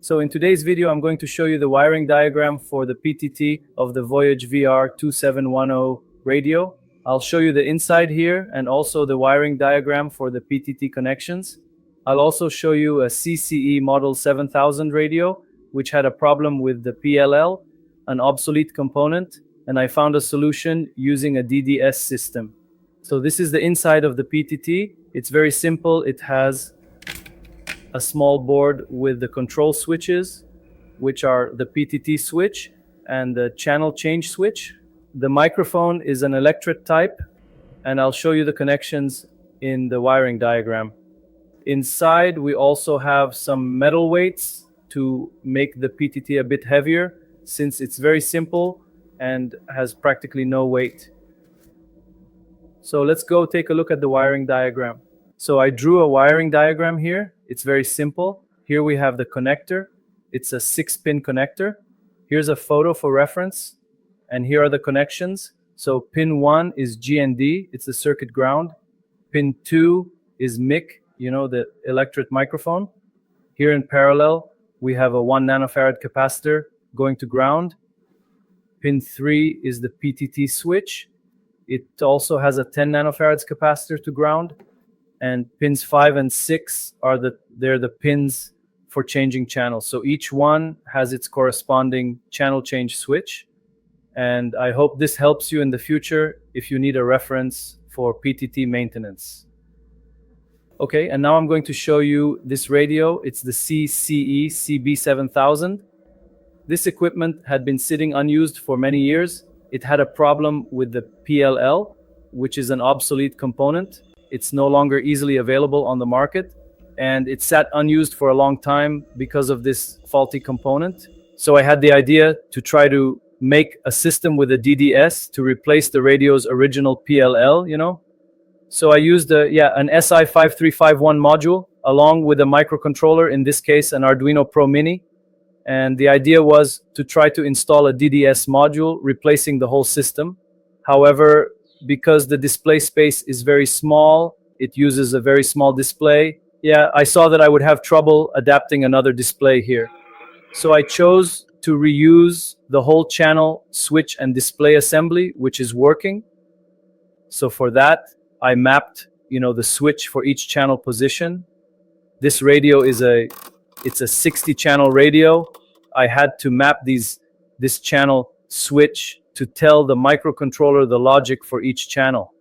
So in today's video, I'm going to show you the wiring diagram for the PTT of the Voyager VR2710 radio. I'll show you the inside here and also the wiring diagram for the PTT connections. I'll also show you a CCE model 7000 radio, which had a problem with the PLL, an obsolete component, and I found a solution using a DDS system. So this is the inside of the PTT. It's very simple. It has a small board with the control switches, which are the PTT switch and the channel change switch. The microphone is an electret type, and I'll show you the connections in the wiring diagram. Inside, we also have some metal weights to make the PTT a bit heavier, since it's very simple and has practically no weight. So let's go take a look at the wiring diagram. So I drew a wiring diagram here. It's very simple. Here we have the connector. It's a 6-pin connector. Here's a photo for reference. And here are the connections. So pin 1 is GND. It's the circuit ground. Pin 2 is mic, the electret microphone. Here in parallel, we have a 1 nanofarad capacitor going to ground. Pin 3 is the PTT switch. It also has a 10 nanofarads capacitor to ground. And pins 5 and 6 are the pins for changing channels. So each one has its corresponding channel change switch. And I hope this helps you in the future if you need a reference for PTT maintenance. Okay, and now I'm going to show you this radio. It's the CCE CB-7000. This equipment had been sitting unused for many years. It had a problem with the PLL, which is an obsolete component. It's no longer easily available on the market, and it sat unused for a long time because of this faulty component. So I had the idea to try to make a system with a DDS to replace the radio's original PLL, So I used an SI5351 module along with a microcontroller, in this case an Arduino Pro Mini. And the idea was to try to install a DDS module replacing the whole system. However, because the display space is very small, it uses a very small display. I saw that I would have trouble adapting another display here. So I chose to reuse the whole channel switch and display assembly, which is working. So for that, I mapped, the switch for each channel position. This radio it's a 60 channel radio. I had to map this channel switch to tell the microcontroller the logic for each channel.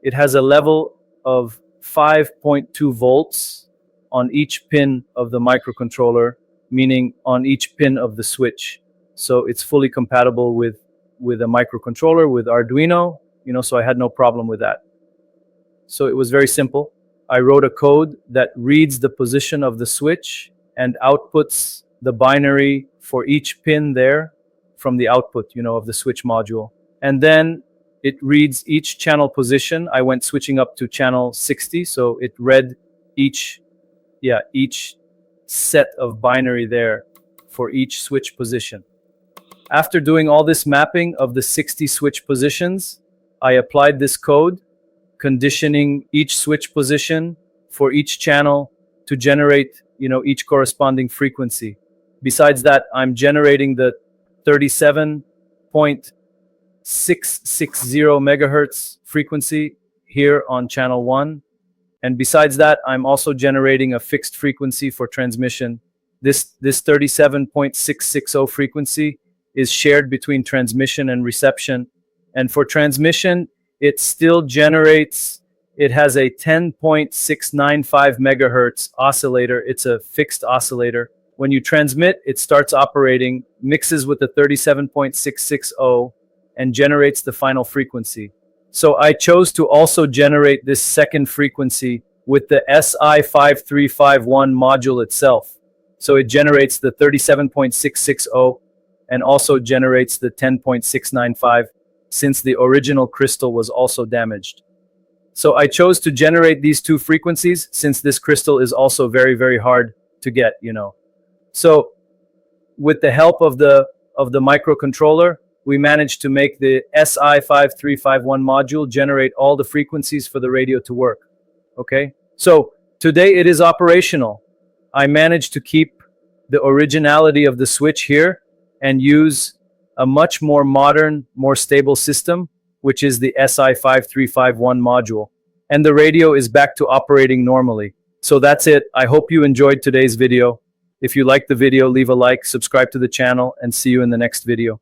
It has a level of 5.2 volts on each pin of the microcontroller, meaning on each pin of the switch. So it's fully compatible with a microcontroller, with Arduino, so I had no problem with that. So it was very simple. I wrote a code that reads the position of the switch and outputs the binary for each pin there from the output, of the switch module. And then it reads each channel position. I went switching up to channel 60, so it read each set of binary there for each switch position. After doing all this mapping of the 60 switch positions, I applied this code, conditioning each switch position for each channel to generate, each corresponding frequency. Besides that, I'm generating the 37.660 megahertz frequency here on channel 1. And besides that, I'm also generating a fixed frequency for transmission. This 37.660 frequency is shared between transmission and reception. And for transmission, it still generates, it has a 10.695 megahertz oscillator. It's a fixed oscillator. When you transmit, it starts operating, mixes with the 37.660, and generates the final frequency. So I chose to also generate this second frequency with the SI5351 module itself. So it generates the 37.660 and also generates the 10.695, since the original crystal was also damaged. So I chose to generate these two frequencies since this crystal is also very, very hard to get, So with the help of the microcontroller, we managed to make the SI5351 module generate all the frequencies for the radio to work. Okay? So today it is operational. I managed to keep the originality of the switch here and use a much more modern, more stable system, which is the SI5351 module. And the radio is back to operating normally. So that's it. I hope you enjoyed today's video. If you liked the video, leave a like, subscribe to the channel, and see you in the next video.